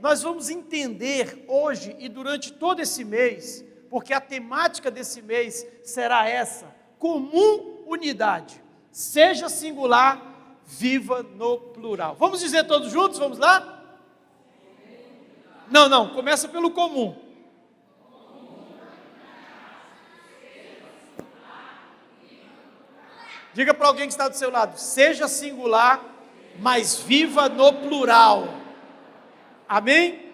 Nós vamos entender hoje e durante todo esse mês, porque a temática desse mês será essa: comum unidade. Seja singular, viva no plural. Vamos dizer todos juntos? Vamos lá? Não, começa pelo comum. Diga para alguém que está do seu lado: seja singular, mas viva no plural. Amém?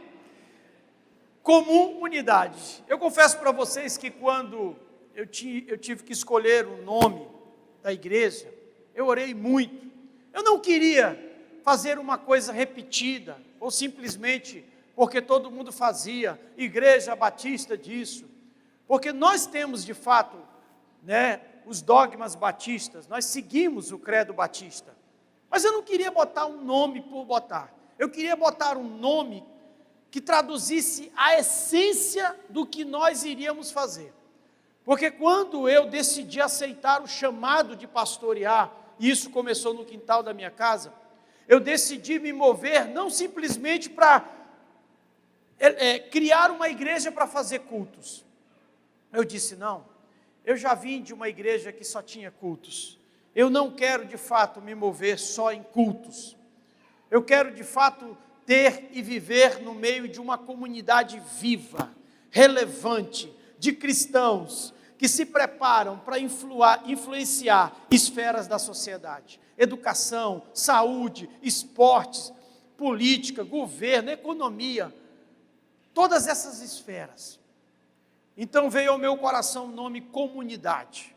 Comum unidade. Eu confesso para vocês que quando eu tive que escolher o nome da igreja, eu orei muito. Eu não queria fazer uma coisa repetida, ou simplesmente porque todo mundo fazia, Igreja Batista disso. Porque nós temos de fato, os dogmas batistas, nós seguimos o credo batista. Mas eu não queria botar um nome por botar. Eu queria botar um nome que traduzisse a essência do que nós iríamos fazer. Porque quando eu decidi aceitar o chamado de pastorear, e isso começou no quintal da minha casa, eu decidi me mover não simplesmente para criar uma igreja para fazer cultos. Eu disse: não, eu já vim de uma igreja que só tinha cultos. Eu não quero de fato me mover só em cultos. Eu quero de fato ter e viver no meio de uma comunidade viva, relevante, de cristãos que se preparam para influenciar esferas da sociedade. Educação, saúde, esportes, política, governo, economia, todas essas esferas. Então veio ao meu coração o nome comunidade.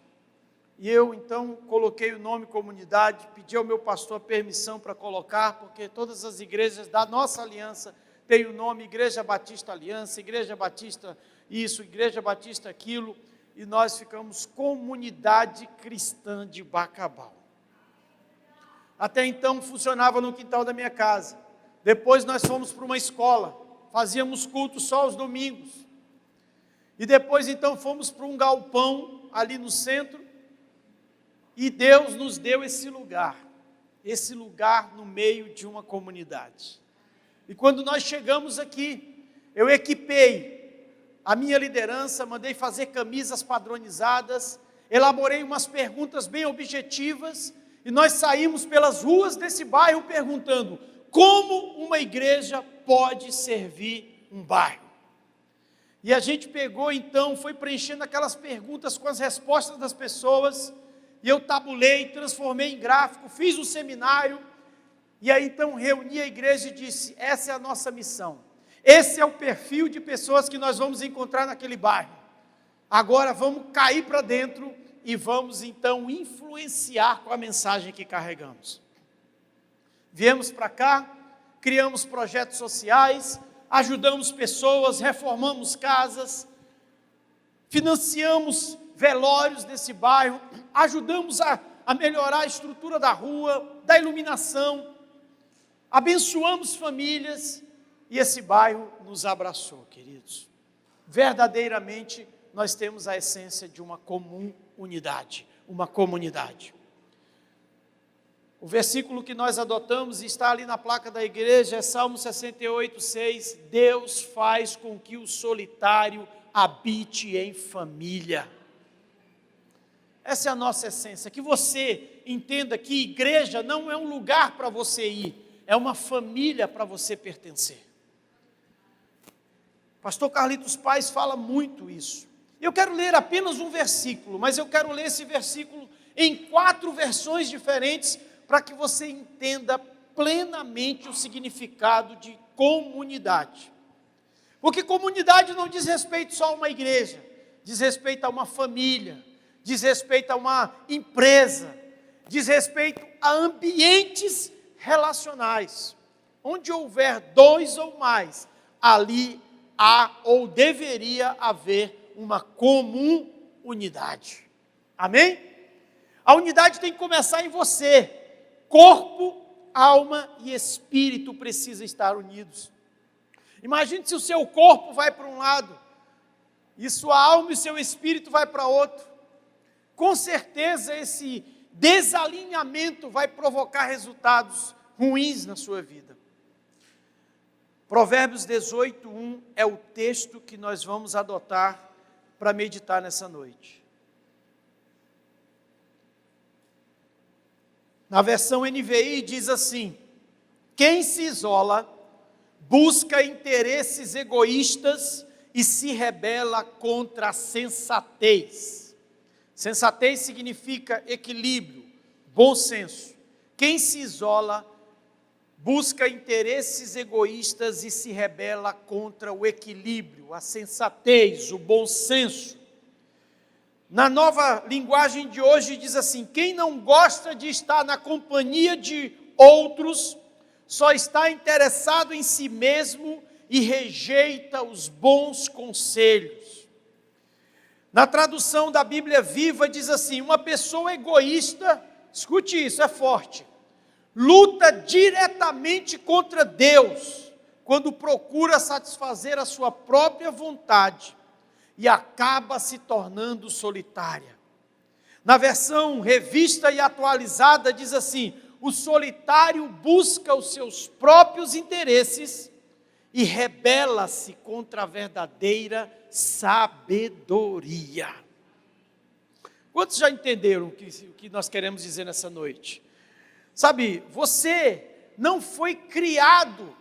E eu então coloquei o nome comunidade, pedi ao meu pastor permissão para colocar, porque todas as igrejas da nossa aliança têm o nome Igreja Batista Aliança, Igreja Batista isso, Igreja Batista aquilo, e nós ficamos Comunidade Cristã de Bacabal. Até então funcionava no quintal da minha casa. Depois nós fomos para uma escola, fazíamos culto só aos domingos. E depois então fomos para um galpão ali no centro, e Deus nos deu esse lugar no meio de uma comunidade. E quando nós chegamos aqui, eu equipei a minha liderança, mandei fazer camisas padronizadas, elaborei umas perguntas bem objetivas, e nós saímos pelas ruas desse bairro perguntando: como uma igreja pode servir um bairro? E a gente pegou então, foi preenchendo aquelas perguntas com as respostas das pessoas, e eu tabulei, transformei em gráfico, fiz um seminário, e aí então reuni a igreja e disse: essa é a nossa missão, esse é o perfil de pessoas que nós vamos encontrar naquele bairro. Agora vamos cair para dentro e vamos então influenciar com a mensagem que carregamos. Viemos para cá, criamos projetos sociais, ajudamos pessoas, reformamos casas, financiamos velórios desse bairro, ajudamos a melhorar a estrutura da rua, da iluminação, abençoamos famílias, e esse bairro nos abraçou, queridos. Verdadeiramente, nós temos a essência de uma comum unidade, uma comunidade. O versículo que nós adotamos e está ali na placa da igreja é Salmo 68:6. Deus faz com que o solitário habite em família. Essa é a nossa essência, que você entenda que igreja não é um lugar para você ir, é uma família para você pertencer. Pastor Carlitos Paes fala muito isso. Eu quero ler apenas um versículo, mas eu quero ler esse versículo em 4 versões diferentes, para que você entenda plenamente o significado de comunidade. Porque comunidade não diz respeito só a uma igreja, diz respeito a uma família, diz respeito a uma empresa, diz respeito a ambientes relacionais. Onde houver 2 ou mais, ali há ou deveria haver uma comum unidade. Amém? A unidade tem que começar em você. Corpo, alma e espírito precisam estar unidos. Imagine se o seu corpo vai para um lado, e sua alma e seu espírito vai para outro. Com certeza esse desalinhamento vai provocar resultados ruins na sua vida. Provérbios 18:1 é o texto que nós vamos adotar para meditar nessa noite. Na versão NVI diz assim: quem se isola busca interesses egoístas e se rebela contra a sensatez. Sensatez significa equilíbrio, bom senso. Quem se isola busca interesses egoístas e se rebela contra o equilíbrio, a sensatez, o bom senso. Na nova linguagem de hoje diz assim: quem não gosta de estar na companhia de outros, só está interessado em si mesmo e rejeita os bons conselhos. Na tradução da Bíblia Viva diz assim: uma pessoa egoísta, escute isso, é forte, luta diretamente contra Deus, quando procura satisfazer a sua própria vontade e acaba se tornando solitária. Na versão revista e atualizada diz assim: o solitário busca os seus próprios interesses e rebela-se contra a verdadeira sabedoria. Quantos já entenderam o que nós queremos dizer nessa noite? Sabe, você não foi criado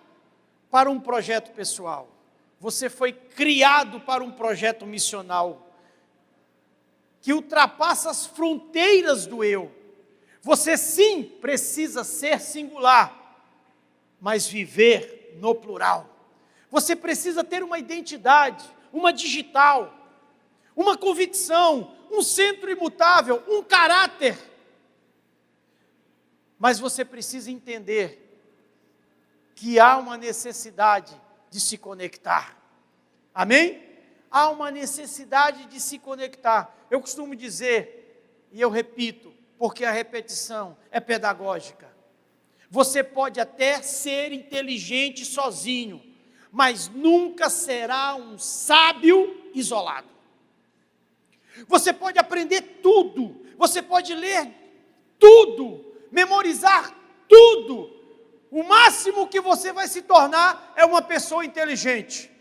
para um projeto pessoal. Você foi criado para um projeto missional que ultrapassa as fronteiras do eu. Você sim precisa ser singular, mas viver no plural. Você precisa ter uma identidade, uma digital, uma convicção, um centro imutável, um caráter. Mas você precisa entender que há uma necessidade de se conectar. Amém? Há uma necessidade de se conectar. Eu costumo dizer, e eu repito, porque a repetição é pedagógica. Você pode até ser inteligente sozinho, mas nunca será um sábio isolado. Você pode aprender tudo, você pode ler tudo, memorizar tudo. O máximo que você vai se tornar é uma pessoa inteligente.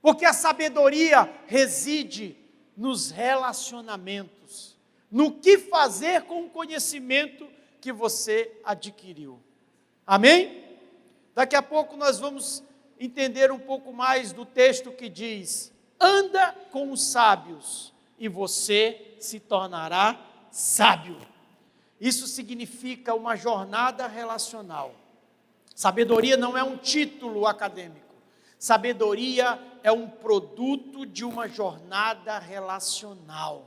Porque a sabedoria reside nos relacionamentos, no que fazer com o conhecimento que você adquiriu. Amém? Daqui a pouco nós vamos entender um pouco mais do texto que diz: anda com os sábios e você se tornará sábio. Isso significa uma jornada relacional. Sabedoria não é um título acadêmico. Sabedoria é um produto de uma jornada relacional.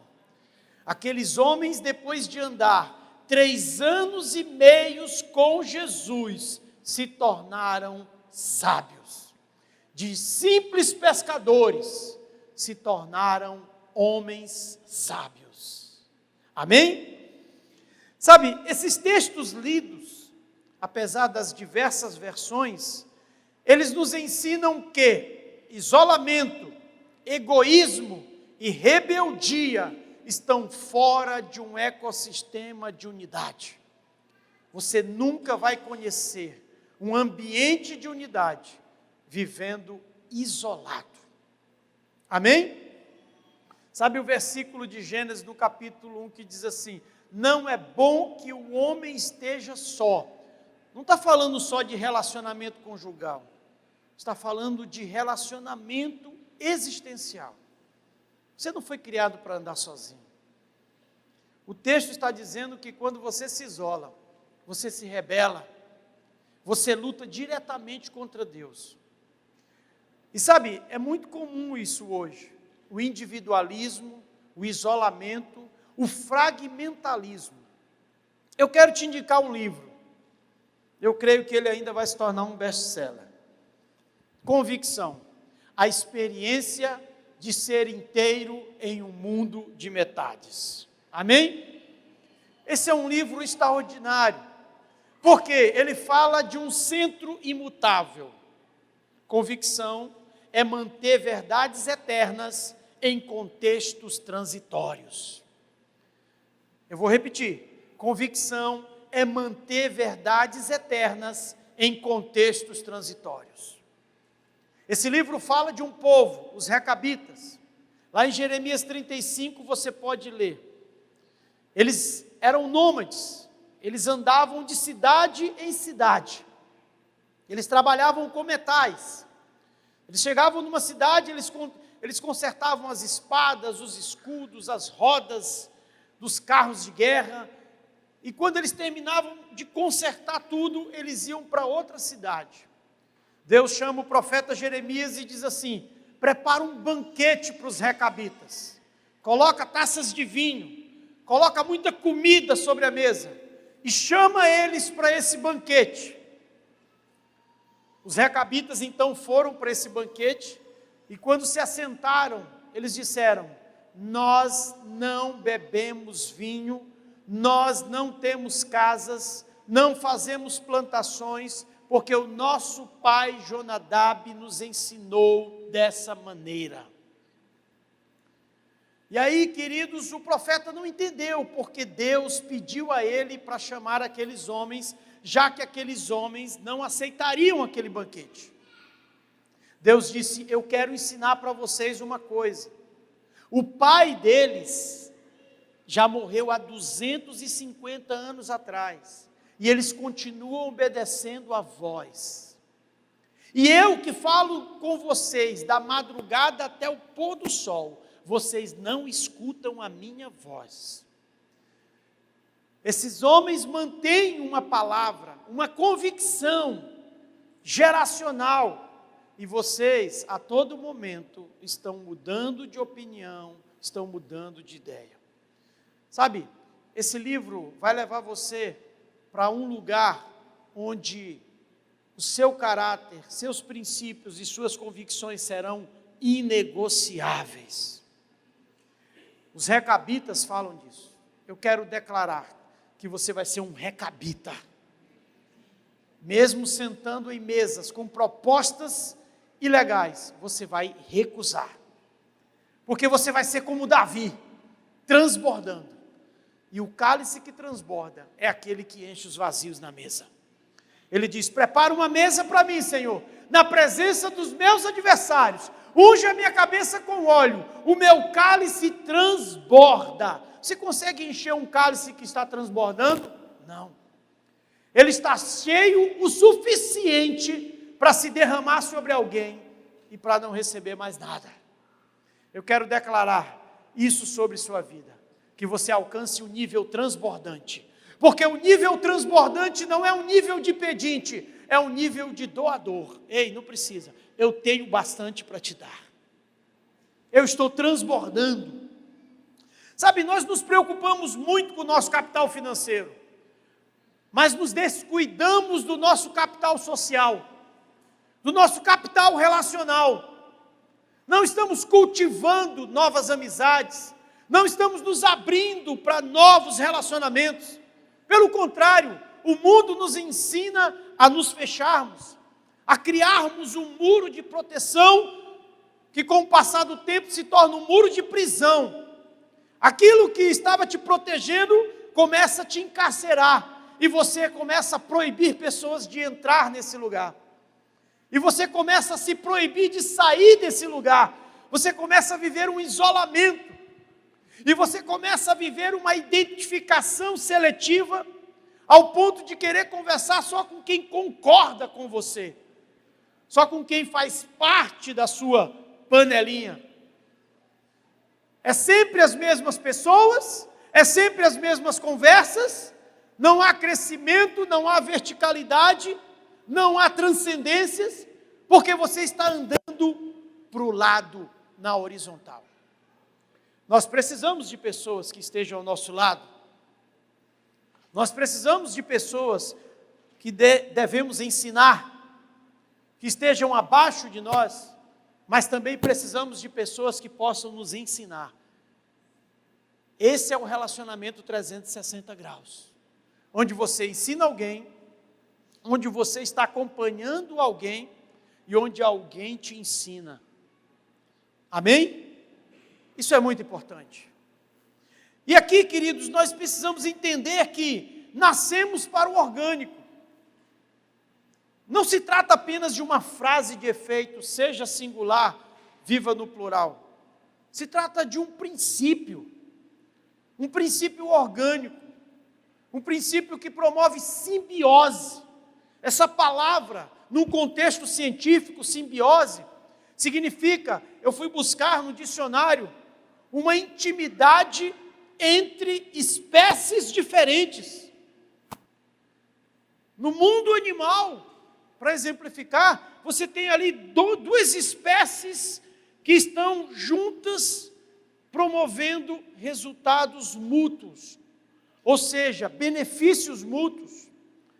Aqueles homens, depois de andar 3 anos e meio com Jesus, se tornaram sábios. De simples pescadores, se tornaram homens sábios. Amém? Sabe, esses textos lidos, apesar das diversas versões, eles nos ensinam que isolamento, egoísmo e rebeldia estão fora de um ecossistema de unidade. Você nunca vai conhecer um ambiente de unidade vivendo isolado. Amém? Sabe o versículo de Gênesis no capítulo 1 que diz assim: não é bom que o homem esteja só. Não está falando só de relacionamento conjugal, está falando de relacionamento existencial. Você não foi criado para andar sozinho. O texto está dizendo que quando você se isola, você se rebela, você luta diretamente contra Deus. E sabe, é muito comum isso hoje, o individualismo, o isolamento, o fragmentalismo. Eu quero te indicar um livro, eu creio que ele ainda vai se tornar um best-seller. Convicção, a experiência de ser inteiro em um mundo de metades. Amém? Esse é um livro extraordinário, porque ele fala de um centro imutável. Convicção é manter verdades eternas em contextos transitórios. Eu vou repetir. Convicção é manter verdades eternas em contextos transitórios. Esse livro fala de um povo, os recabitas. Lá em Jeremias 35 você pode ler. Eles eram nômades, eles andavam de cidade em cidade. Eles trabalhavam com metais. Eles chegavam numa cidade, eles consertavam as espadas, os escudos, as rodas dos carros de guerra. E quando eles terminavam de consertar tudo, eles iam para outra cidade. Deus chama o profeta Jeremias e diz assim: prepara um banquete para os recabitas. Coloca taças de vinho, coloca muita comida sobre a mesa e chama eles para esse banquete. Os recabitas então foram para esse banquete e quando se assentaram, eles disseram: nós não bebemos vinho, nós não temos casas, não fazemos plantações, porque o nosso pai Jonadab nos ensinou dessa maneira. E aí, queridos, o profeta não entendeu, porque Deus pediu a ele para chamar aqueles homens, já que aqueles homens não aceitariam aquele banquete. Deus disse: eu quero ensinar para vocês uma coisa. O pai deles já morreu há 250 anos atrás, e eles continuam obedecendo a voz. E eu que falo com vocês da madrugada até o pôr do sol, vocês não escutam a minha voz. Esses homens mantêm uma palavra, uma convicção geracional, e vocês a todo momento estão mudando de opinião, estão mudando de ideia. Sabe, esse livro vai levar você para um lugar onde o seu caráter, seus princípios e suas convicções serão inegociáveis. Os recabitas falam disso. Eu quero declarar que você vai ser um recabita. Mesmo sentando em mesas com propostas ilegais, você vai recusar. Porque você vai ser como Davi, transbordando. E o cálice que transborda é aquele que enche os vazios na mesa. Ele diz: prepara uma mesa para mim, Senhor, na presença dos meus adversários. Unge a minha cabeça com óleo, o meu cálice transborda. Você consegue encher um cálice que está transbordando? Não. Ele está cheio o suficiente para se derramar sobre alguém e para não receber mais nada. Eu quero declarar isso sobre sua vida, que você alcance o nível transbordante, porque o nível transbordante não é um nível de pedinte, é um nível de doador. Ei, não precisa, eu tenho bastante para te dar, eu estou transbordando. Sabe, nós nos preocupamos muito com o nosso capital financeiro, mas nos descuidamos do nosso capital social, do nosso capital relacional. Não estamos cultivando novas amizades, não estamos nos abrindo para novos relacionamentos. Pelo contrário, o mundo nos ensina a nos fecharmos, a criarmos um muro de proteção, que com o passar do tempo se torna um muro de prisão. Aquilo que estava te protegendo começa a te encarcerar, e você começa a proibir pessoas de entrar nesse lugar. E você começa a se proibir de sair desse lugar. Você começa a viver um isolamento. E você começa a viver uma identificação seletiva, ao ponto de querer conversar só com quem concorda com você, só com quem faz parte da sua panelinha. É sempre as mesmas pessoas, é sempre as mesmas conversas, não há crescimento, não há verticalidade, não há transcendências, porque você está andando para o lado na horizontal. Nós precisamos de pessoas que estejam ao nosso lado. Nós precisamos de pessoas que devemos ensinar, que estejam abaixo de nós, mas também precisamos de pessoas que possam nos ensinar. Esse é o relacionamento 360 graus, onde você ensina alguém, onde você está acompanhando alguém e onde alguém te ensina. Amém? Isso é muito importante. E aqui, queridos, nós precisamos entender que nascemos para o orgânico. Não se trata apenas de uma frase de efeito, seja singular, viva no plural. Se trata de um princípio orgânico, um princípio que promove simbiose. Essa palavra, num contexto científico, simbiose, significa, eu fui buscar no dicionário, uma intimidade entre espécies diferentes. No mundo animal, para exemplificar, você tem ali duas espécies que estão juntas, promovendo resultados mútuos, ou seja, benefícios mútuos,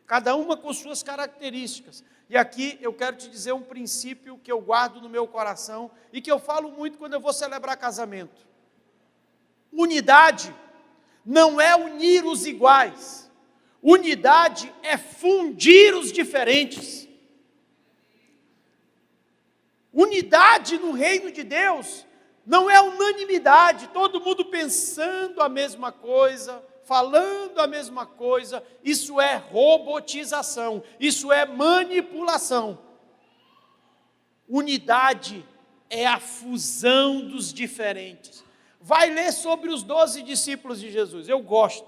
cada uma com suas características. E aqui eu quero te dizer um princípio que eu guardo no meu coração e que eu falo muito quando eu vou celebrar casamento. Unidade não é unir os iguais, unidade é fundir os diferentes. Unidade no reino de Deus não é unanimidade, todo mundo pensando a mesma coisa, falando a mesma coisa. Isso é robotização, isso é manipulação. Unidade é a fusão dos diferentes. Vai ler sobre os 12 discípulos de Jesus. Eu gosto,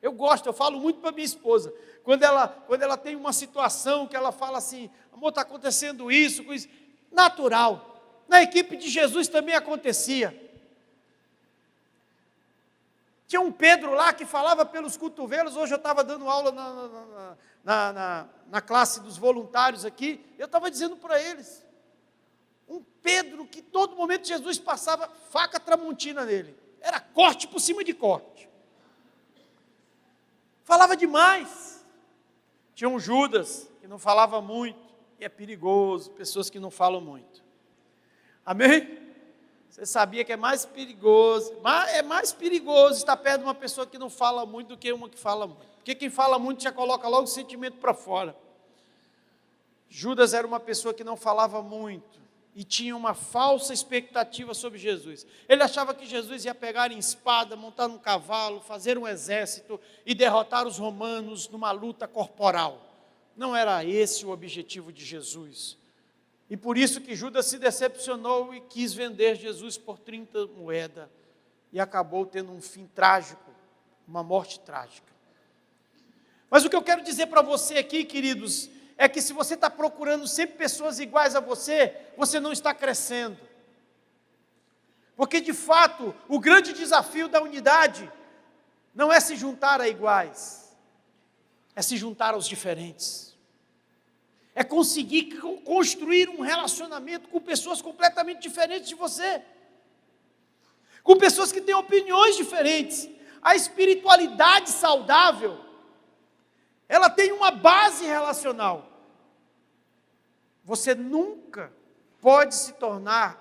eu falo muito para minha esposa. Quando ela tem uma situação que ela fala assim, amor, está acontecendo isso, com isso. Natural. Na equipe de Jesus também acontecia. Tinha um Pedro lá que falava pelos cotovelos. Hoje eu estava dando aula na classe dos voluntários aqui. Eu estava dizendo para eles. Um Pedro que todo momento Jesus passava faca tramontina nele. Era corte por cima de corte. Falava demais. Tinha um Judas que não falava muito. E é perigoso, pessoas que não falam muito. Amém? Você sabia que é mais perigoso estar perto de uma pessoa que não fala muito do que uma que fala muito. Porque quem fala muito já coloca logo o sentimento para fora. Judas era uma pessoa que não falava muito e tinha uma falsa expectativa sobre Jesus. Ele achava que Jesus ia pegar em espada, montar num cavalo, fazer um exército e derrotar os romanos numa luta corporal. Não era esse o objetivo de Jesus. E por isso que Judas se decepcionou e quis vender Jesus por 30 moedas. E acabou tendo um fim trágico, uma morte trágica. Mas o que eu quero dizer para você aqui, queridos, é que se você está procurando sempre pessoas iguais a você, você não está crescendo. Porque de fato, o grande desafio da unidade não é se juntar a iguais. É se juntar aos diferentes. É conseguir construir um relacionamento com pessoas completamente diferentes de você. Com pessoas que têm opiniões diferentes. A espiritualidade saudável, ela tem uma base relacional. Você nunca pode se tornar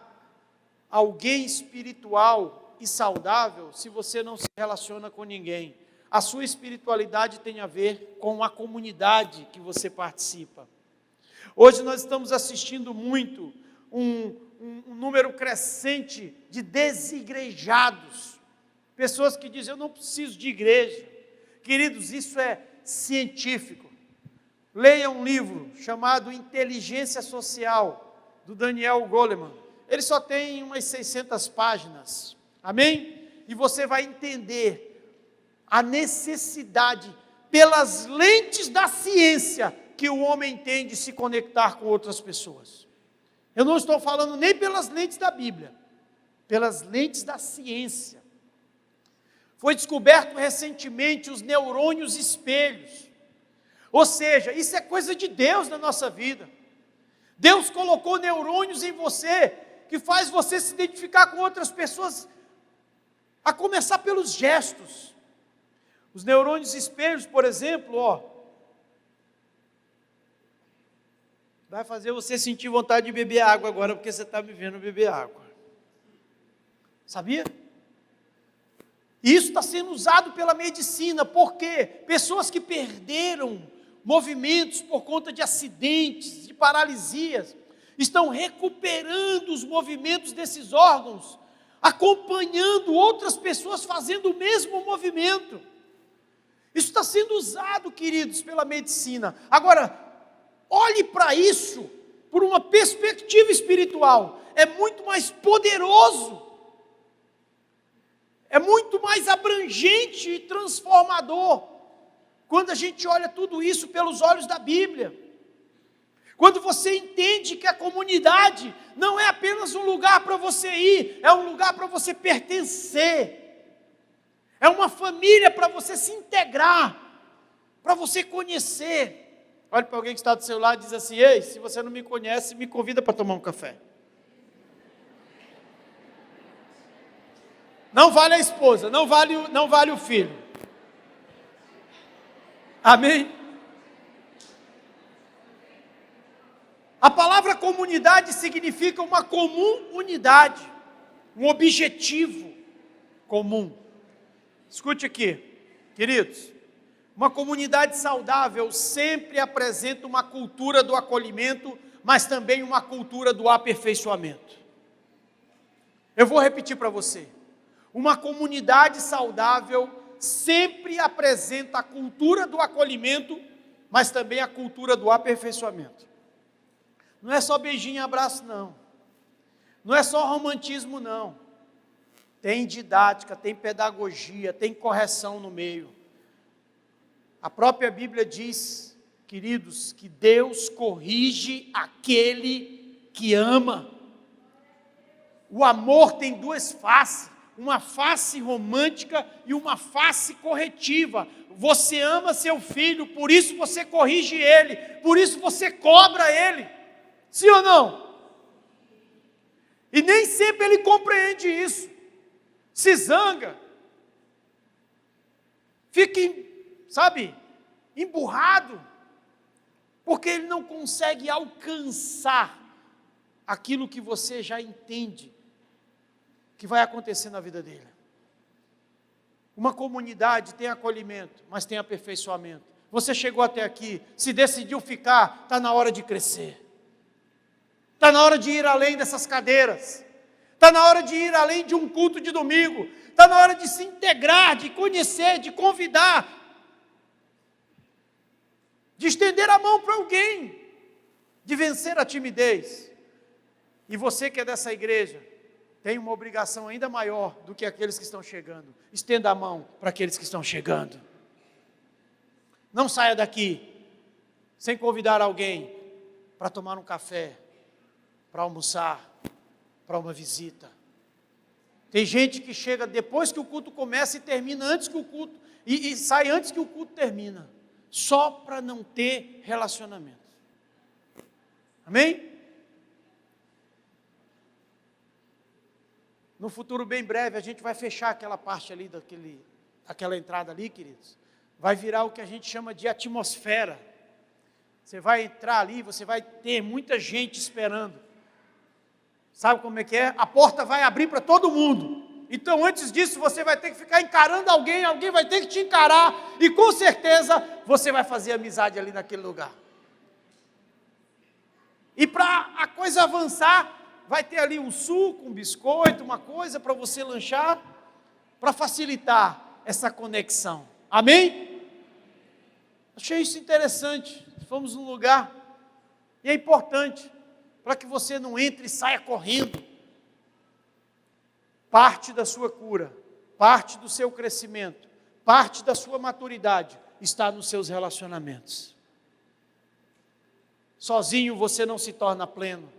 alguém espiritual e saudável se você não se relaciona com ninguém. A sua espiritualidade tem a ver com a comunidade que você participa. Hoje nós estamos assistindo muito um número crescente de desigrejados. Pessoas que dizem, eu não preciso de igreja. Queridos, isso é científico. Leia um livro chamado Inteligência Social, do Daniel Goleman. Ele só tem umas 600 páginas. Amém? E você vai entender a necessidade, pelas lentes da ciência, que o homem tem de se conectar com outras pessoas. Eu não estou falando nem pelas lentes da Bíblia, pelas lentes da ciência. Foi descoberto recentemente os neurônios espelhos. Ou seja, isso é coisa de Deus na nossa vida. Deus colocou neurônios em você, que faz você se identificar com outras pessoas, a começar pelos gestos. Os neurônios espelhos, por exemplo, vai fazer você sentir vontade de beber água agora, porque você está me vendo beber água. Sabia? Isso está sendo usado pela medicina, porque pessoas que perderam movimentos por conta de acidentes, de paralisias, estão recuperando os movimentos desses órgãos, acompanhando outras pessoas fazendo o mesmo movimento. Isso está sendo usado, queridos, pela medicina. Agora, olhe para isso por uma perspectiva espiritual. É muito mais poderoso, é muito mais abrangente e transformador, quando a gente olha tudo isso pelos olhos da Bíblia. Quando você entende que a comunidade não é apenas um lugar para você ir, é um lugar para você pertencer, é uma família para você se integrar, para você conhecer. Olhe para alguém que está do seu lado e diz assim: ei, se você não me conhece, me convida para tomar um café. Não vale a esposa, não vale o filho. Amém? A palavra comunidade significa uma comum unidade, um objetivo comum. Escute aqui, queridos, uma comunidade saudável sempre apresenta uma cultura do acolhimento, mas também uma cultura do aperfeiçoamento. Eu vou repetir para você. Uma comunidade saudável sempre apresenta a cultura do acolhimento, mas também a cultura do aperfeiçoamento. Não é só beijinho e abraço, não. Não é só romantismo, não. Tem didática, tem pedagogia, tem correção no meio. A própria Bíblia diz, queridos, que Deus corrige aquele que ama. O amor tem duas faces. Uma face romântica e uma face corretiva. Você ama seu filho, por isso você corrige ele, por isso você cobra ele. Sim ou não? E nem sempre ele compreende isso. Se zanga. Fica, emburrado. Porque ele não consegue alcançar aquilo que você já entende que vai acontecer na vida dele. Uma comunidade tem acolhimento, mas tem aperfeiçoamento. Você chegou até aqui, se decidiu ficar, está na hora de crescer. Está na hora de ir além dessas cadeiras. Está na hora de ir além de um culto de domingo. Está na hora de se integrar, de conhecer, de convidar. De estender a mão para alguém. De vencer a timidez. E você que é dessa igreja, tem uma obrigação ainda maior do que aqueles que estão chegando. Estenda a mão para aqueles que estão chegando. Não saia daqui sem convidar alguém para tomar um café, para almoçar, para uma visita. Tem gente que chega depois que o culto começa e termina antes que o culto, e sai antes que o culto termina, só para não ter relacionamento. Amém? No futuro bem breve, a gente vai fechar aquela parte ali, daquela entrada ali, queridos. Vai virar o que a gente chama de atmosfera. Você vai entrar ali, você vai ter muita gente esperando. Sabe como é que é? A porta vai abrir para todo mundo. Então, antes disso, você vai ter que ficar encarando alguém vai ter que te encarar, e com certeza, você vai fazer amizade ali naquele lugar. E para a coisa avançar, vai ter ali um suco, um biscoito, uma coisa para você lanchar, para facilitar essa conexão. Amém? Achei isso interessante. Fomos num lugar, e é importante, para que você não entre e saia correndo. Parte da sua cura, parte do seu crescimento, parte da sua maturidade está nos seus relacionamentos. Sozinho você não se torna pleno.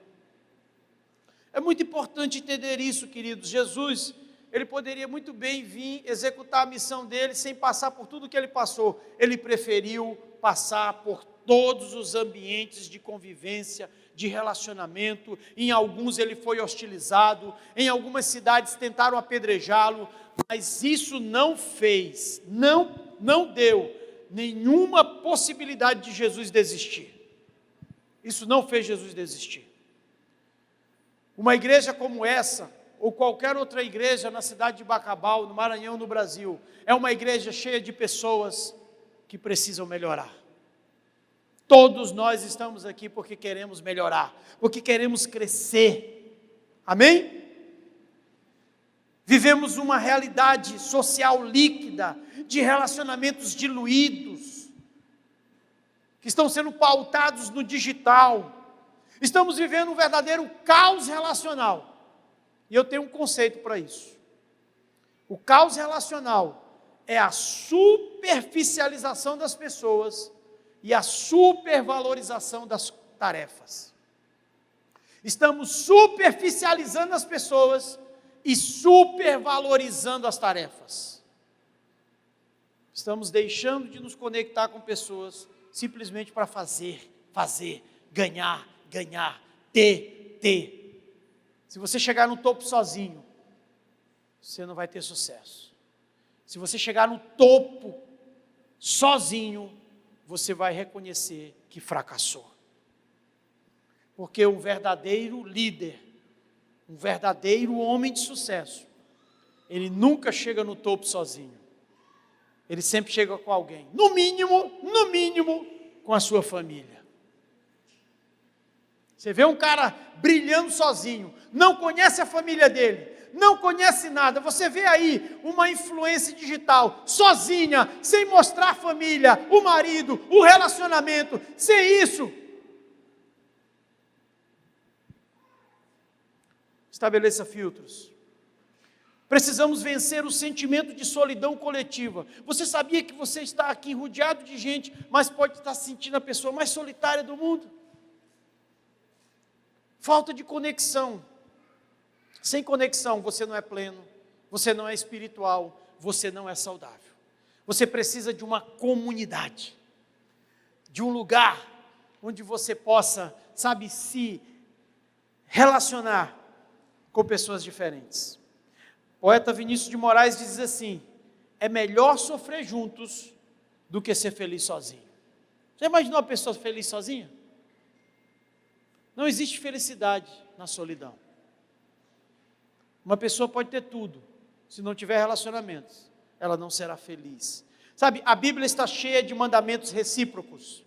É muito importante entender isso, queridos. Jesus, ele poderia muito bem vir executar a missão dele sem passar por tudo que ele passou. Ele preferiu passar por todos os ambientes de convivência, de relacionamento. Em alguns ele foi hostilizado, em algumas cidades tentaram apedrejá-lo, mas isso não fez, não deu nenhuma possibilidade de Jesus desistir. Isso não fez Jesus desistir. Uma igreja como essa, ou qualquer outra igreja na cidade de Bacabal, no Maranhão, no Brasil, é uma igreja cheia de pessoas que precisam melhorar. Todos nós estamos aqui porque queremos melhorar, porque queremos crescer. Amém? Vivemos uma realidade social líquida, de relacionamentos diluídos, que estão sendo pautados no digital. Estamos vivendo um verdadeiro caos relacional. E eu tenho um conceito para isso. O caos relacional é a superficialização das pessoas e a supervalorização das tarefas. Estamos superficializando as pessoas e supervalorizando as tarefas. Estamos deixando de nos conectar com pessoas simplesmente para fazer, ganhar, ter. Se você chegar no topo sozinho, você não vai ter sucesso. Se você chegar no topo sozinho, você vai reconhecer que fracassou. Porque um verdadeiro líder, um verdadeiro homem de sucesso, ele nunca chega no topo sozinho. Ele sempre chega com alguém, no mínimo, com a sua família. Você vê um cara brilhando sozinho, não conhece a família dele, não conhece nada. Você vê aí uma influência digital, sozinha, sem mostrar a família, o marido, o relacionamento, sem isso. Estabeleça filtros. Precisamos vencer o sentimento de solidão coletiva. Você sabia que você está aqui rodeado de gente, mas pode estar se sentindo a pessoa mais solitária do mundo? Falta de conexão. Sem conexão, você não é pleno, você não é espiritual, você não é saudável. Você precisa de uma comunidade, de um lugar onde você possa, se relacionar com pessoas diferentes. O poeta Vinícius de Moraes diz assim: é melhor sofrer juntos do que ser feliz sozinho. Já imaginou uma pessoa feliz sozinha? Não existe felicidade na solidão. Uma pessoa pode ter tudo, se não tiver relacionamentos, ela não será feliz. A Bíblia está cheia de mandamentos recíprocos.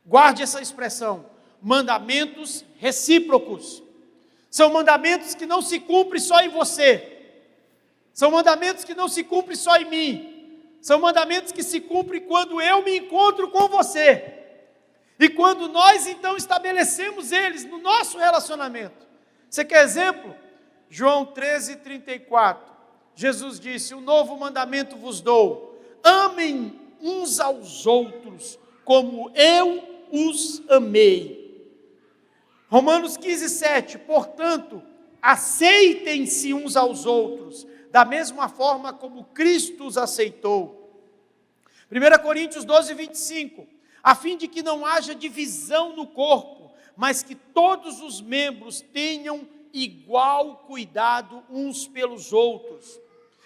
Guarde essa expressão, mandamentos recíprocos. São mandamentos que não se cumprem só em você. São mandamentos que não se cumprem só em mim. São mandamentos que se cumprem quando eu me encontro com você. E quando nós então estabelecemos eles no nosso relacionamento. Você quer exemplo? João 13:34. Jesus disse: um novo mandamento vos dou. Amem uns aos outros como eu os amei. Romanos 15:7. Portanto, aceitem-se uns aos outros, da mesma forma como Cristo os aceitou. 1 Coríntios 12:25. A fim de que não haja divisão no corpo, mas que todos os membros tenham igual cuidado uns pelos outros.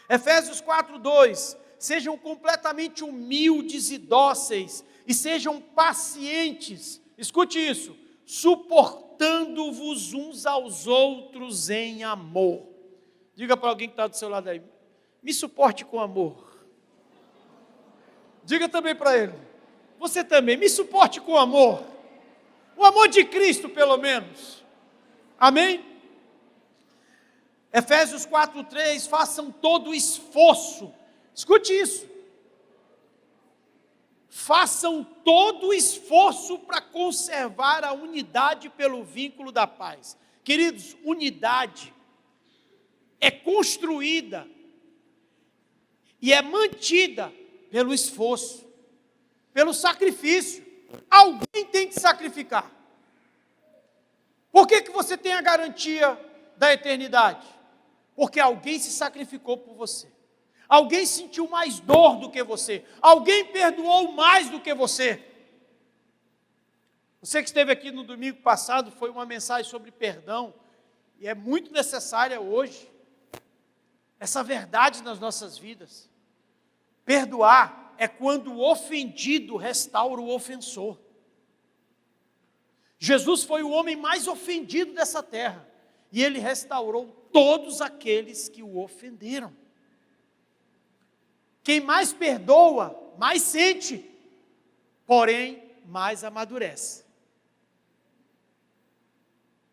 Efésios 4:2. Sejam completamente humildes e dóceis, e sejam pacientes, escute isso, suportando-vos uns aos outros em amor. Diga para alguém que está do seu lado aí: me suporte com amor. Diga também para ele: você também, me suporte com amor. O amor de Cristo, pelo menos. Amém? Efésios 4:3, façam todo o esforço. Escute isso. Façam todo o esforço para conservar a unidade pelo vínculo da paz. Queridos, unidade é construída e é mantida pelo esforço, pelo sacrifício. Alguém tem que sacrificar. Por que você tem a garantia da eternidade? Porque alguém se sacrificou por você. Alguém sentiu mais dor do que você. Alguém perdoou mais do que você. Você que esteve aqui no domingo passado, foi uma mensagem sobre perdão, e é muito necessária hoje essa verdade nas nossas vidas. Perdoar é quando o ofendido restaura o ofensor. Jesus foi o homem mais ofendido dessa terra, e ele restaurou todos aqueles que o ofenderam. Quem mais perdoa, mais sente, porém, mais amadurece.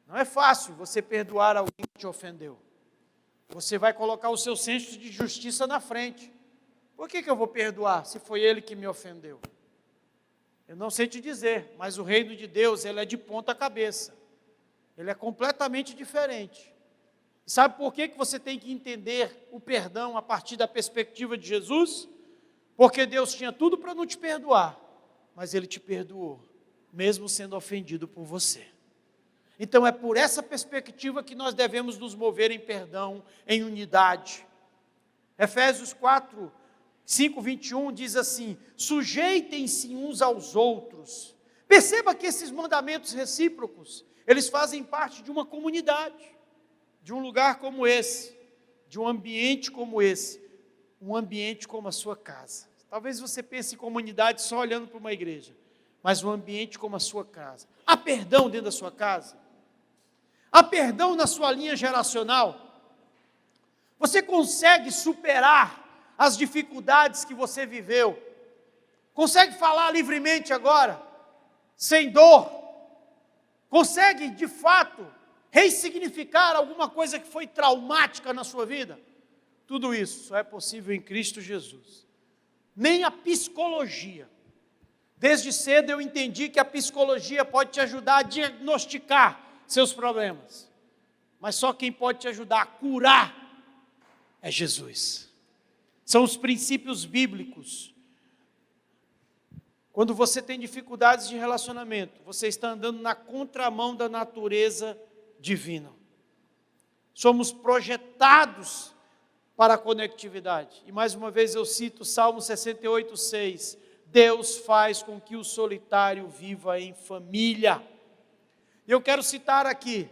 Não é fácil você perdoar alguém que te ofendeu. Você vai colocar o seu senso de justiça na frente. Por que eu vou perdoar se foi ele que me ofendeu? Eu não sei te dizer, mas o reino de Deus, ele é de ponta cabeça. Ele é completamente diferente. Sabe por que você tem que entender o perdão a partir da perspectiva de Jesus? Porque Deus tinha tudo para não te perdoar, mas Ele te perdoou, mesmo sendo ofendido por você. Então é por essa perspectiva que nós devemos nos mover em perdão, em unidade. Efésios 4, 5, 21 diz assim: sujeitem-se uns aos outros. Perceba que esses mandamentos recíprocos, eles fazem parte de uma comunidade, de um lugar como esse, de um ambiente como esse, um ambiente como a sua casa. Talvez você pense em comunidade só olhando para uma igreja, mas um ambiente como a sua casa. Há perdão dentro da sua casa? Há perdão na sua linha geracional? Você consegue superar as dificuldades que você viveu? Consegue falar livremente agora, sem dor? Consegue, de fato, ressignificar alguma coisa que foi traumática na sua vida? Tudo isso só é possível em Cristo Jesus. Nem a psicologia. Desde cedo eu entendi que a psicologia pode te ajudar a diagnosticar seus problemas. Mas só quem pode te ajudar a curar é Jesus. São os princípios bíblicos. Quando você tem dificuldades de relacionamento, você está andando na contramão da natureza divina. Somos projetados para a conectividade. E mais uma vez eu cito o Salmo 68, 6. Deus faz com que o solitário viva em família. E eu quero citar aqui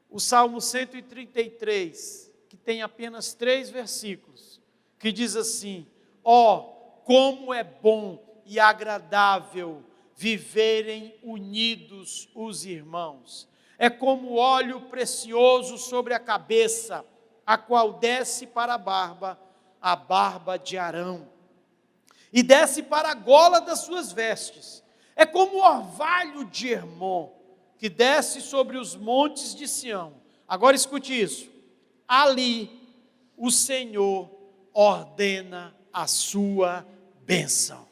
o Salmo 133, que tem apenas 3 versículos, que diz assim: ó, como é bom e agradável viverem unidos os irmãos. É como óleo precioso sobre a cabeça, a qual desce para a barba de Arão, e desce para a gola das suas vestes. É como o orvalho de Hermon, que desce sobre os montes de Sião. Agora escute isso: ali o Senhor ordena a sua bênção.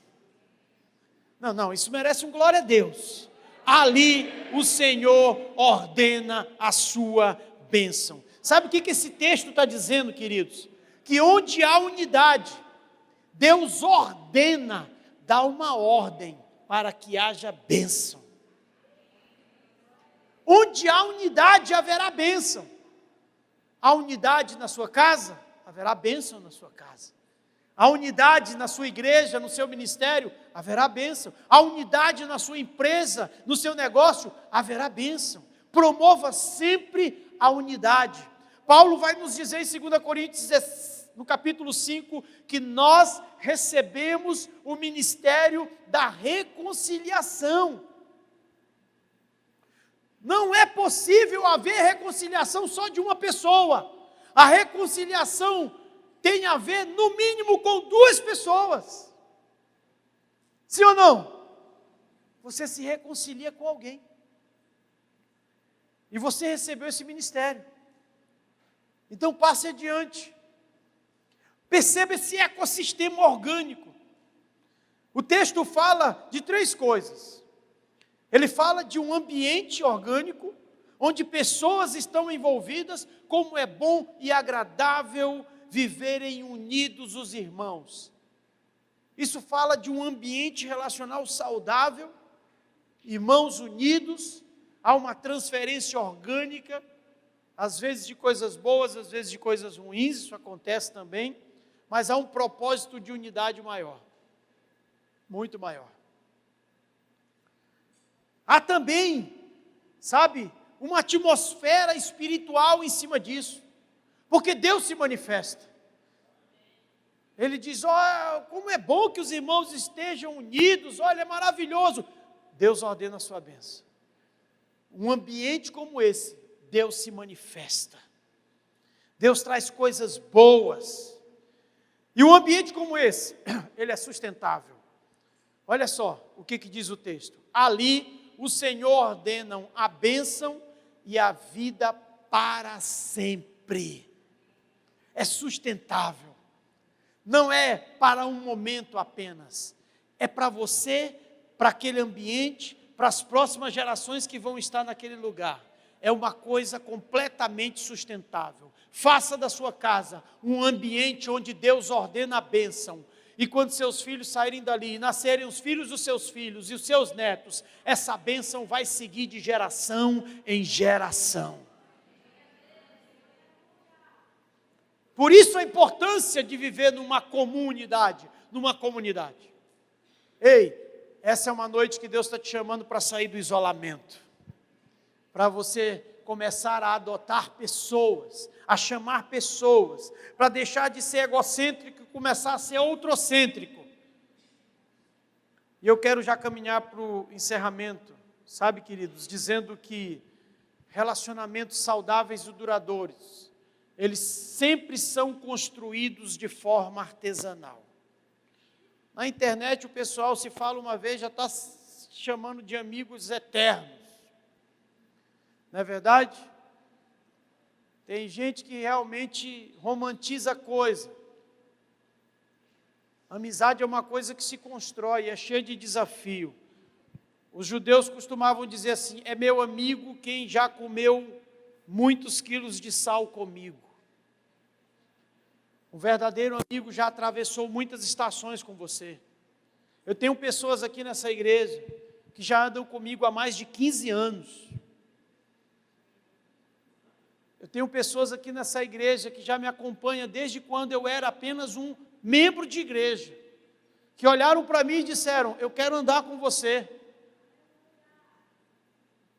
Não, isso merece um glória a Deus. Ali o Senhor ordena a sua bênção. Sabe o que esse texto está dizendo, queridos? Que onde há unidade, Deus ordena, dá uma ordem para que haja bênção. Onde há unidade, haverá bênção. Há unidade na sua casa, haverá bênção na sua casa. Há unidade na sua igreja, no seu ministério, haverá bênção. Há unidade na sua empresa, no seu negócio, haverá bênção. Promova sempre a unidade. Paulo vai nos dizer em 2 Coríntios, no capítulo 5, que nós recebemos o ministério da reconciliação. Não é possível haver reconciliação só de uma pessoa. A reconciliação tem a ver, no mínimo, com 2 pessoas. Sim ou não? Você se reconcilia com alguém. E você recebeu esse ministério. Então passe adiante. Perceba esse ecossistema orgânico. O texto fala de 3 coisas. Ele fala de um ambiente orgânico, onde pessoas estão envolvidas, como é bom e agradável viverem unidos os irmãos. Isso fala de um ambiente relacional saudável, irmãos unidos, há uma transferência orgânica, às vezes de coisas boas, às vezes de coisas ruins, isso acontece também, mas há um propósito de unidade maior, muito maior. Há também, sabe, uma atmosfera espiritual em cima disso, porque Deus se manifesta. Ele diz: como é bom que os irmãos estejam unidos, olha, é maravilhoso. Deus ordena a sua bênção. Um ambiente como esse, Deus se manifesta. Deus traz coisas boas. E um ambiente como esse, ele é sustentável. Olha só o que diz o texto. Ali o Senhor ordena a bênção e a vida para sempre. É sustentável. Não é para um momento apenas. É para você para aquele ambiente, para as próximas gerações que vão estar naquele lugar. É uma coisa completamente sustentável. Faça da sua casa um ambiente onde Deus ordena a bênção. E quando seus filhos saírem dali, e nascerem os filhos dos seus filhos e os seus netos, essa bênção vai seguir de geração em geração. Por isso a importância de viver numa comunidade. Ei, essa é uma noite que Deus está te chamando para sair do isolamento. Para você começar a adotar pessoas, a chamar pessoas, para deixar de ser egocêntrico e começar a ser outrocêntrico. E eu quero já caminhar para o encerramento, sabe, queridos, dizendo que relacionamentos saudáveis e duradouros, eles sempre são construídos de forma artesanal. Na internet o pessoal se fala uma vez, já está chamando de amigos eternos. Não é verdade? Tem gente que realmente romantiza a coisa. Amizade é uma coisa que se constrói, é cheia de desafio. Os judeus costumavam dizer assim: é meu amigo quem já comeu muitos quilos de sal comigo. Um verdadeiro amigo já atravessou muitas estações com você. Eu tenho pessoas aqui nessa igreja que já andam comigo há mais de 15 anos. Eu tenho pessoas aqui nessa igreja que já me acompanham desde quando eu era apenas um membro de igreja, que olharam para mim e disseram: eu quero andar com você,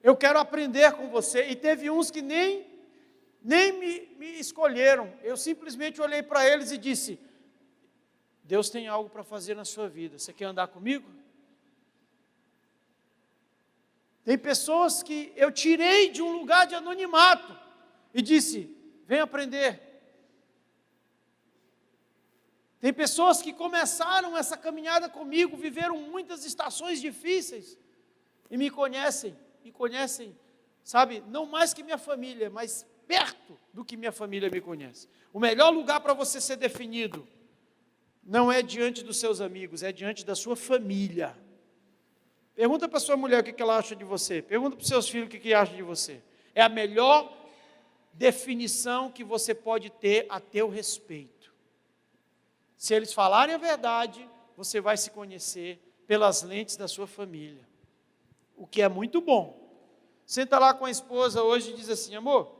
eu quero aprender com você. E teve uns que nem me escolheram, eu simplesmente olhei para eles e disse: Deus tem algo para fazer na sua vida, você quer andar comigo? Tem pessoas que eu tirei de um lugar de anonimato e disse: vem aprender. Tem pessoas que começaram essa caminhada comigo, viveram muitas estações difíceis e me conhecem, sabe, não mais que minha família, mas perto do que minha família me conhece. O melhor lugar para você ser definido não é diante dos seus amigos, é diante da sua família. Pergunta para sua mulher o que ela acha de você, pergunta para os seus filhos o que acham de você. É a melhor definição que você pode ter a teu respeito. Se eles falarem a verdade, você vai se conhecer pelas lentes da sua família, o que é muito bom. Senta lá com a esposa hoje e diz assim: amor,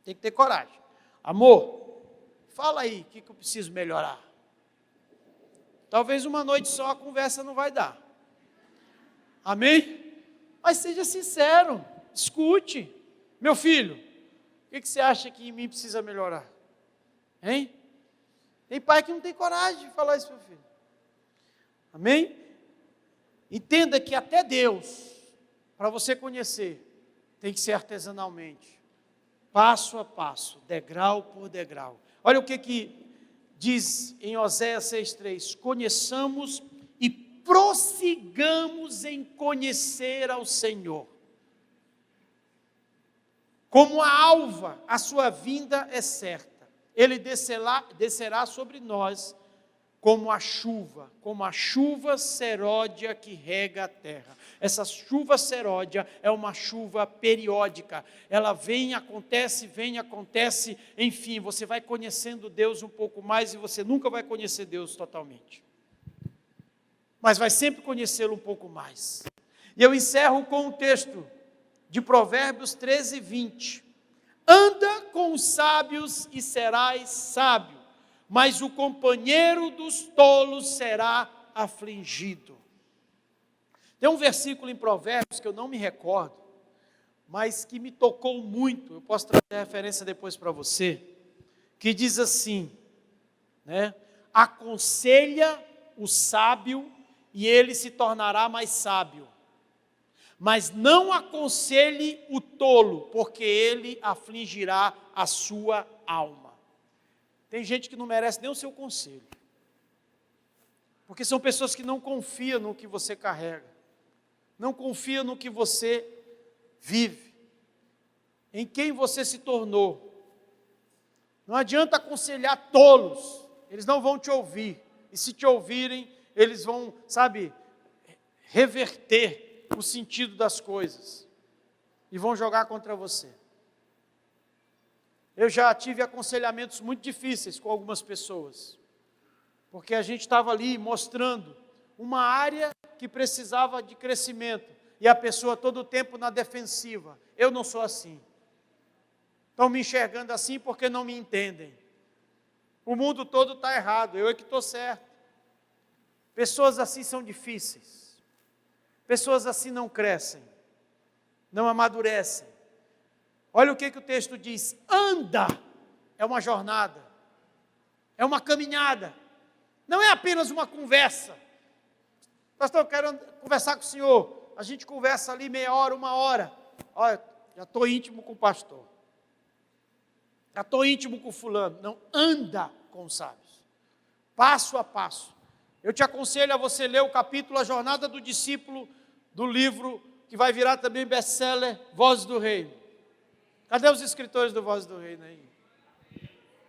tem que ter coragem. Amor, fala aí, o que eu preciso melhorar? Talvez uma noite só a conversa não vai dar. Amém? Mas seja sincero, escute. Meu filho, o que você acha que em mim precisa melhorar? Hein? Tem pai que não tem coragem de falar isso para o filho. Amém? Entenda que até Deus, para você conhecer, tem que ser artesanalmente, passo a passo, degrau por degrau. Olha o que diz em Oséias 6,3: conheçamos e prossigamos em conhecer ao Senhor. Como a alva, a sua vinda é certa. Ele descerá sobre nós como a chuva seródia que rega a terra. Essa chuva seródia é uma chuva periódica. Ela vem, acontece, enfim, você vai conhecendo Deus um pouco mais e você nunca vai conhecer Deus totalmente. Mas vai sempre conhecê-lo um pouco mais. E eu encerro com o texto de Provérbios 13:20. Anda com os sábios e serás sábio, mas o companheiro dos tolos será afligido. Tem um versículo em Provérbios que eu não me recordo, mas que me tocou muito, eu posso trazer a referência depois para você, que diz assim, né? Aconselha o sábio e ele se tornará mais sábio. Mas não aconselhe o tolo, porque ele afligirá a sua alma. Tem gente que não merece nem o seu conselho, porque são pessoas que não confiam no que você carrega, não confiam no que você vive, em quem você se tornou. Não adianta aconselhar tolos, eles não vão te ouvir, e se te ouvirem, eles vão, reverter o sentido das coisas e vão jogar contra você. Eu já tive aconselhamentos muito difíceis com algumas pessoas, porque a gente estava ali mostrando uma área que precisava de crescimento, e a pessoa todo o tempo na defensiva. Eu não sou assim. Estão me enxergando assim porque não me entendem. O mundo todo está errado, eu é que estou certo. Pessoas assim são difíceis. Pessoas assim não crescem, não amadurecem. Olha o que o texto diz: anda, é uma jornada, é uma caminhada, não é apenas uma conversa. Pastor, eu quero conversar com o senhor. A gente conversa ali meia hora, uma hora. Olha, já estou íntimo com o pastor. Já estou íntimo com o fulano. Não, anda com os sábios. Passo a passo. Eu te aconselho a você ler o capítulo A Jornada do Discípulo, do livro que vai virar também best-seller, Vozes do Reino. Cadê os escritores do Vozes do Reino aí?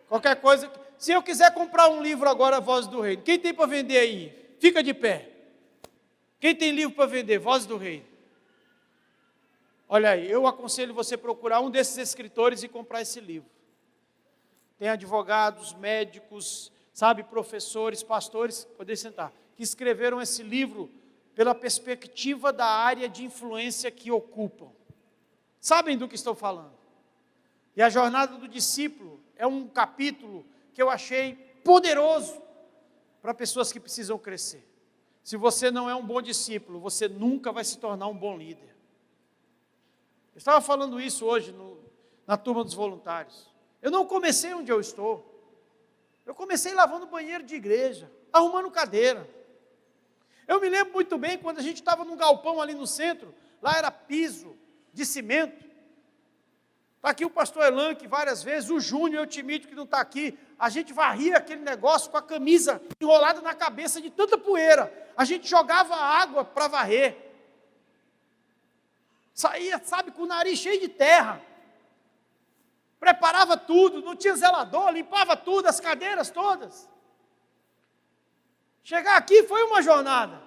Qualquer coisa. Se eu quiser comprar um livro agora, Vozes do Reino, quem tem para vender aí? Fica de pé. Quem tem livro para vender? Vozes do Reino. Olha aí, eu aconselho você procurar um desses escritores e comprar esse livro. Tem advogados, médicos, professores, pastores, podem sentar, que escreveram esse livro pela perspectiva da área de influência que ocupam. Sabem do que estou falando. E a jornada do discípulo é um capítulo que eu achei poderoso para pessoas que precisam crescer. Se você não é um bom discípulo, você nunca vai se tornar um bom líder. Eu estava falando isso hoje na turma dos voluntários. Eu não comecei onde eu estou. Eu comecei lavando banheiro de igreja, arrumando cadeira. Eu me lembro muito bem quando a gente estava num galpão ali no centro, lá era piso de cimento. Está aqui o pastor Elan, que várias vezes, o Júnior e o Timídio, que não está aqui, a gente varria aquele negócio com a camisa enrolada na cabeça de tanta poeira. A gente jogava água para varrer. Saía, com o nariz cheio de terra. Preparava tudo, não tinha zelador, limpava tudo, as cadeiras todas. Chegar aqui foi uma jornada.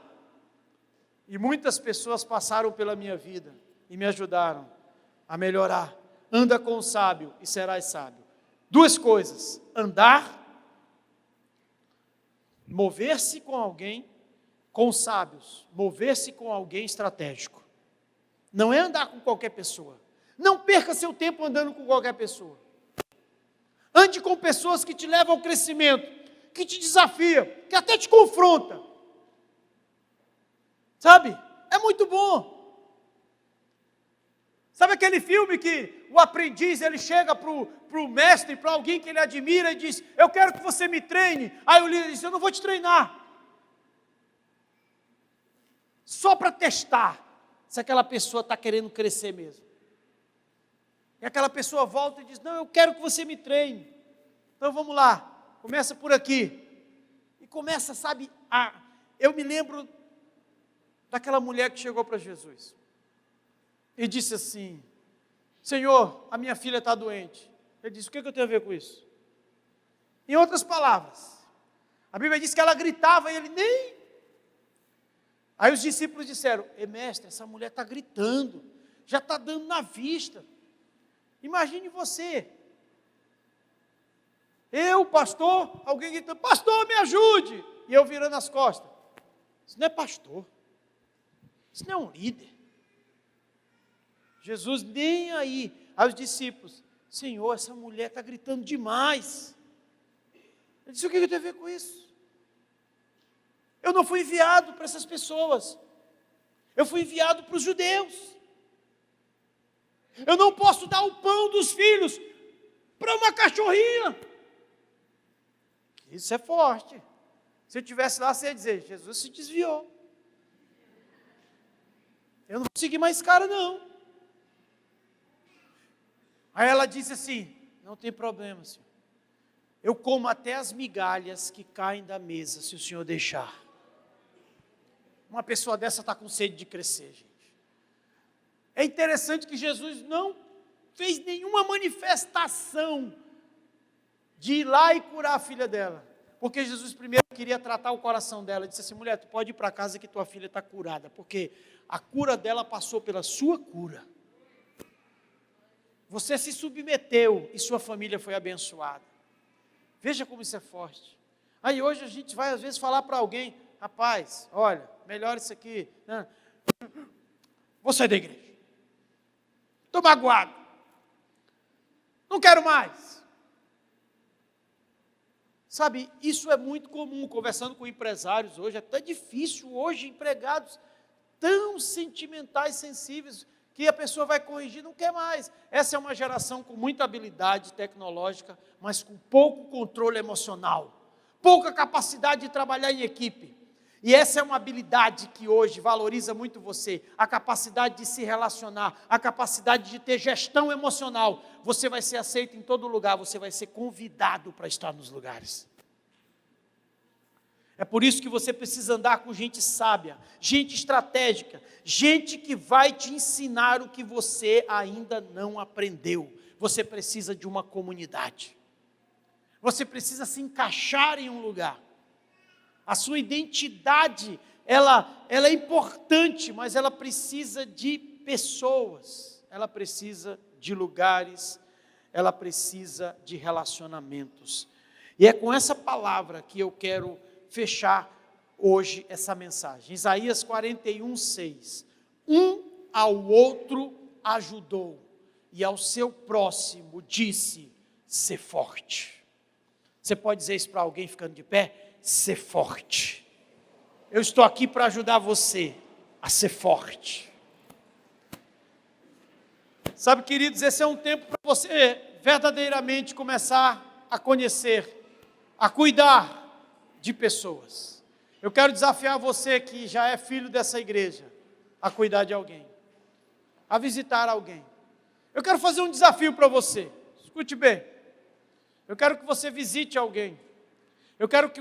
E muitas pessoas passaram pela minha vida e me ajudaram a melhorar. Anda com o sábio e serás sábio. Duas coisas: andar, mover-se com alguém, com os sábios, mover-se com alguém estratégico. Não é andar com qualquer pessoa. Não perca seu tempo andando com qualquer pessoa. Ande com pessoas que te levam ao crescimento, que te desafia, que até te confronta. É muito bom. Sabe aquele filme que o aprendiz, ele chega para o mestre, para alguém que ele admira e diz: eu quero que você me treine. Aí o líder diz: eu não vou te treinar. Só para testar se aquela pessoa está querendo crescer mesmo. E aquela pessoa volta e diz: não, eu quero que você me treine. Então vamos lá, começa por aqui. E começa, eu me lembro daquela mulher que chegou para Jesus e disse assim: Senhor, a minha filha está doente. Ele disse: o que eu tenho a ver com isso? Em outras palavras, a Bíblia diz que ela gritava e ele nem... Aí os discípulos disseram: mestre, essa mulher está gritando, já está dando na vista. Imagine você, eu, pastor, alguém gritando: pastor, me ajude, e eu virando as costas. Isso não é pastor, isso não é um líder. Jesus nem aí. Aí os discípulos: Senhor, essa mulher está gritando demais. Ele disse: o que eu tenho a ver com isso? Eu não fui enviado para essas pessoas, eu fui enviado para os judeus. Eu não posso dar o pão dos filhos para uma cachorrinha. Isso é forte. Se eu estivesse lá, você ia dizer: Jesus se desviou. Eu não vou seguir mais cara, não. Aí ela disse assim: não tem problema, Senhor. Eu como até as migalhas que caem da mesa, se o Senhor deixar. Uma pessoa dessa está com sede de crescer, gente. É interessante que Jesus não fez nenhuma manifestação de ir lá e curar a filha dela. Porque Jesus primeiro queria tratar o coração dela. Ele disse assim: mulher, tu pode ir para casa que tua filha está curada. Porque a cura dela passou pela sua cura. Você se submeteu e sua família foi abençoada. Veja como isso é forte. Aí hoje a gente vai às vezes falar para alguém: rapaz, olha, melhor isso aqui. Vou sair da igreja. Estou magoado. Não quero mais. Sabe, isso é muito comum, conversando com empresários hoje, é até difícil hoje, empregados tão sentimentais, sensíveis, que a pessoa vai corrigir, não quer mais. Essa é uma geração com muita habilidade tecnológica, mas com pouco controle emocional, pouca capacidade de trabalhar em equipe. E essa é uma habilidade que hoje valoriza muito você, a capacidade de se relacionar, a capacidade de ter gestão emocional. Você vai ser aceito em todo lugar, você vai ser convidado para estar nos lugares. É por isso que você precisa andar com gente sábia, gente estratégica, gente que vai te ensinar o que você ainda não aprendeu. Você precisa de uma comunidade. Você precisa se encaixar em um lugar. A sua identidade, ela é importante, mas ela precisa de pessoas, ela precisa de lugares, ela precisa de relacionamentos. E é com essa palavra que eu quero fechar hoje essa mensagem. Isaías 41:6. Um ao outro ajudou, e ao seu próximo disse: sê forte. Você pode dizer isso para alguém ficando de pé? Ser forte. Eu estou aqui para ajudar você a ser forte. Sabe, queridos, esse é um tempo para você verdadeiramente começar a conhecer, a cuidar de pessoas. Eu quero desafiar você que já é filho dessa igreja a cuidar de alguém, a visitar alguém. Eu quero fazer um desafio para você. Escute bem. Eu quero que você visite alguém. Eu quero que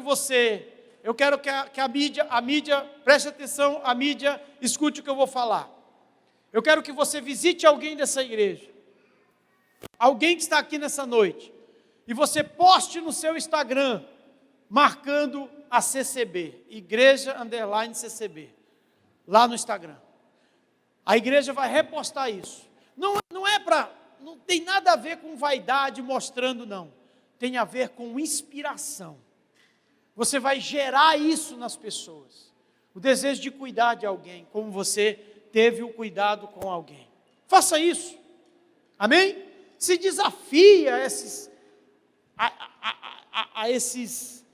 a mídia, preste atenção, a mídia, escute o que eu vou falar. Eu quero que você visite alguém dessa igreja, alguém que está aqui nessa noite, e você poste no seu Instagram, marcando a CCB, Igreja_CCB, lá no Instagram. A igreja vai repostar isso. Não tem nada a ver com vaidade mostrando, não. Tem a ver com inspiração. Você vai gerar isso nas pessoas. O desejo de cuidar de alguém, como você teve o cuidado com alguém. Faça isso. Amém? Se desafie a esses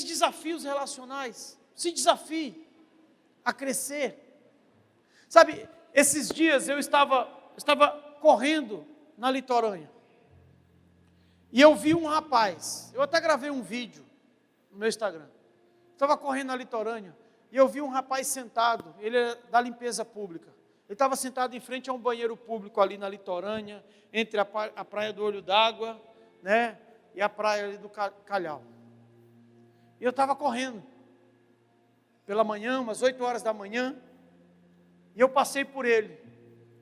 desafios relacionais. Se desafie a crescer. Sabe, esses dias eu estava correndo na litorânea. E eu vi um rapaz, eu até gravei um vídeo no meu Instagram. Estava correndo na litorânea e eu vi um rapaz sentado, ele é da limpeza pública. Ele estava sentado em frente a um banheiro público ali na litorânea, entre a praia do Olho d'Água, né, e a praia ali do Calhau. E eu estava correndo pela manhã, umas 8 horas da manhã, e eu passei por ele.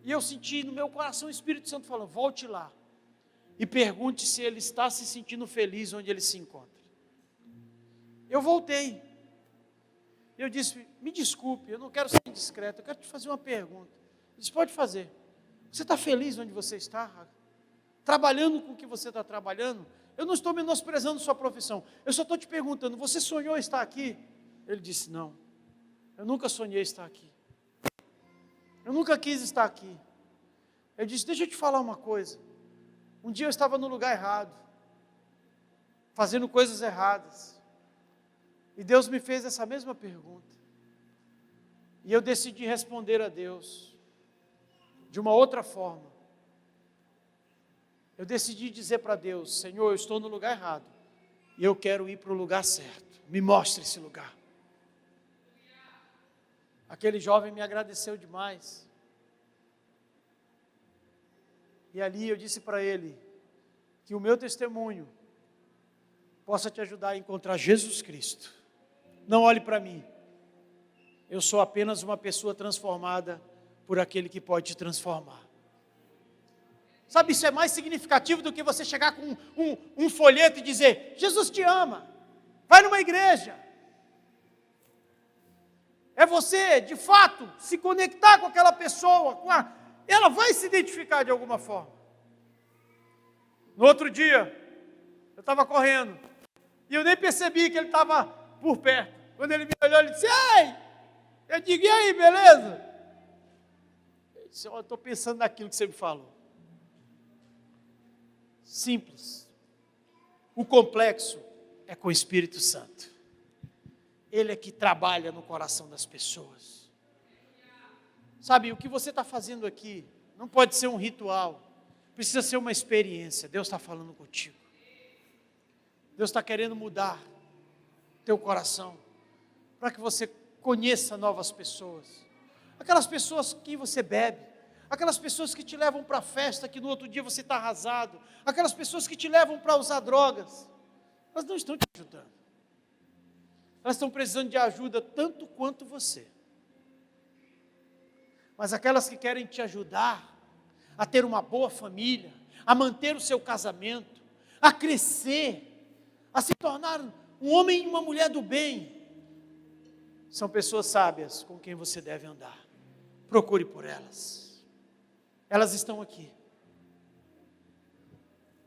E eu senti no meu coração o Espírito Santo falando: volte lá e pergunte se ele está se sentindo feliz onde ele se encontra. Eu voltei. Eu disse: me desculpe, eu não quero ser indiscreto, eu quero te fazer uma pergunta. Ele disse: pode fazer. Você está feliz onde você está? Trabalhando com o que você está trabalhando? Eu não estou menosprezando sua profissão. Eu só estou te perguntando: você sonhou estar aqui? Ele disse: não, eu nunca sonhei estar aqui. Eu nunca quis estar aqui. Eu disse: deixa eu te falar uma coisa. Um dia eu estava no lugar errado, fazendo coisas erradas. E Deus me fez essa mesma pergunta. E eu decidi responder a Deus de uma outra forma. Eu decidi dizer para Deus: Senhor, eu estou no lugar errado e eu quero ir para o lugar certo. Me mostre esse lugar. Aquele jovem me agradeceu demais. E ali eu disse para ele que o meu testemunho possa te ajudar a encontrar Jesus Cristo. Não olhe para mim. Eu sou apenas uma pessoa transformada por aquele que pode te transformar. Sabe, isso é mais significativo do que você chegar com um folheto e dizer: Jesus te ama, vai numa igreja. É você, de fato, se conectar com aquela pessoa, ela vai se identificar de alguma forma. No outro dia, eu estava correndo, e eu nem percebi que ele estava por perto. Quando ele me olhou, ele disse: ei! Eu digo: e aí, beleza? Ele disse: eu estou pensando naquilo que você me falou. Simples. O complexo é com o Espírito Santo. Ele é que trabalha no coração das pessoas. Sabe, o que você está fazendo aqui não pode ser um ritual, precisa ser uma experiência. Deus está falando contigo. Deus está querendo mudar teu coração, para que você conheça novas pessoas. Aquelas pessoas com quem você bebe, aquelas pessoas que te levam para a festa, que no outro dia você está arrasado, aquelas pessoas que te levam para usar drogas, elas não estão te ajudando. Elas estão precisando de ajuda tanto quanto você. Mas aquelas que querem te ajudar a ter uma boa família, a manter o seu casamento, a crescer, a se tornar um homem e uma mulher do bem, são pessoas sábias com quem você deve andar. Procure por elas. Elas estão aqui.